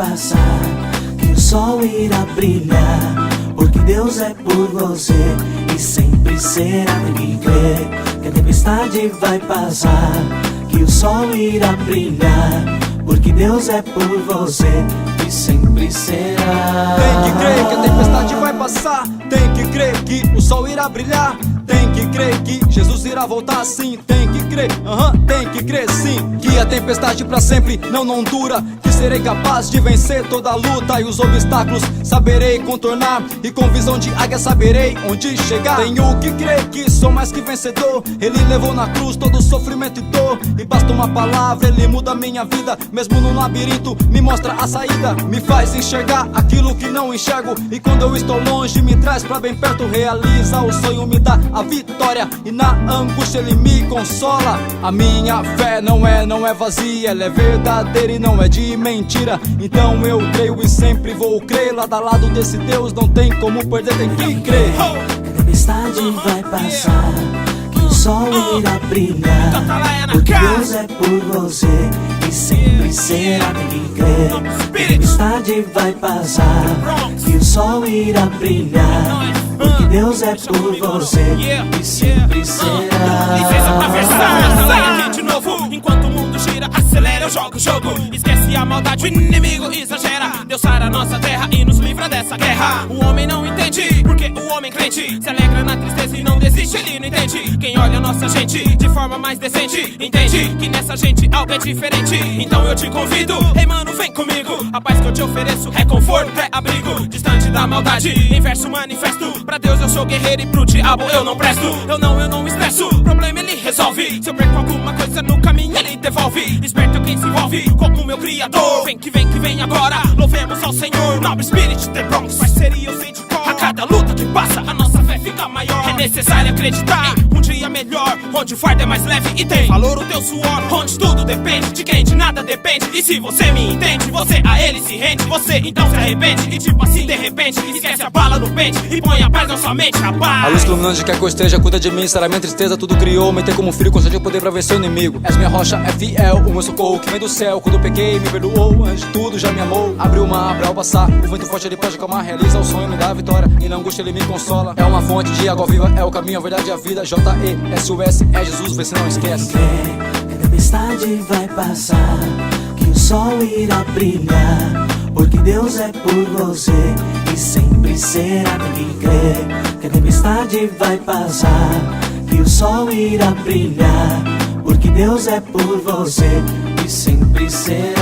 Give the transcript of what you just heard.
passar, que o sol irá brilhar, porque Deus é por você e sempre será. Tem que crer que a tempestade vai passar, que o sol irá brilhar, porque Deus é por você e sempre será. Tem que crer que a tempestade vai passar, tem que crer que o sol irá brilhar, tem que crer que Jesus irá voltar sim, tem que crer, tem que crer sim, que a tempestade pra sempre não dura, que serei capaz de vencer toda a luta e os obstáculos saberei contornar, e com visão de águia saberei onde chegar. Tenho que crer que sou mais que vencedor, Ele levou na cruz todo o sofrimento e dor, e basta uma palavra, Ele muda a minha vida, mesmo no labirinto me mostra a saída, me faz enxergar aquilo que não enxergo, e quando eu estou longe me traz pra bem perto, realiza o sonho, me dá a vitória, e na angústia Ele me consola. A minha fé não é vazia, ela é verdadeira e não é de mentira, então eu creio e sempre vou crer, lado a lado desse Deus não tem como perder, tem que crer. Que a tempestade vai passar, que o sol irá brilhar, porque Deus é por você e sempre será. Tem que crer que a tempestade vai passar, que o sol irá brilhar, porque Deus é por você e sempre será. Licença pra versar, sai aqui de novo. Enquanto o mundo gira, acelera, eu jogo o jogo. Esquece a maldade, o inimigo exagera. Deus sara a nossa terra e nos livra dessa guerra. O homem não entende, porque o homem crente se alegra na tristeza e não desiste, ele não entende. Quem olha a nossa gente de forma mais decente, entende que nessa gente algo é diferente. Então eu te convido, ei mano, vem comigo. A paz que eu te ofereço é conforto, é abrigo, distante da maldade, em verso manifesto. Pra Deus eu sou guerreiro e pro diabo eu não presto. Eu não estresso, problema ele resolve. Se eu perco alguma coisa no caminho ele devolve. Esperto quem se envolve com o meu criador. Vem que vem agora, louvemos ao Senhor. Nobre Spirit The Bronx, parceria eu sei de cor. A cada luta que passa a nossa fé fica maior. É necessário acreditar em um dia melhor, onde o fardo é mais leve e tem valor o teu suor, onde tudo depende de quem de nada depende. E se você me entende, você a ele se rende. Você então se arrepende e tipo assim de repente esquece a bala no pente e põe a paz na sua mente, rapaz. A luz iluminante de quer que eu esteja, cuida de mim, será minha tristeza, tudo criou, me tem como filho, concede o poder pra vencer o inimigo. És minha rocha, é fiel, o meu socorro que vem do céu. Quando eu pequei, me perdoou, antes de tudo já me amou. Abriu uma abra ao passar, o vento forte ele pode acalmar, realiza o sonho, me dá a vitória, e na angústia ele me consola. É uma fonte de água viva, é o caminho, a verdade e a vida. J-E-S-U-S, é Jesus, vê se não esquece. Que a tempestade vai passar, que o sol irá brilhar, porque Deus é por você e sempre será. Tem que crer que a tempestade vai passar, que o sol irá brilhar, porque Deus é por você e sempre será.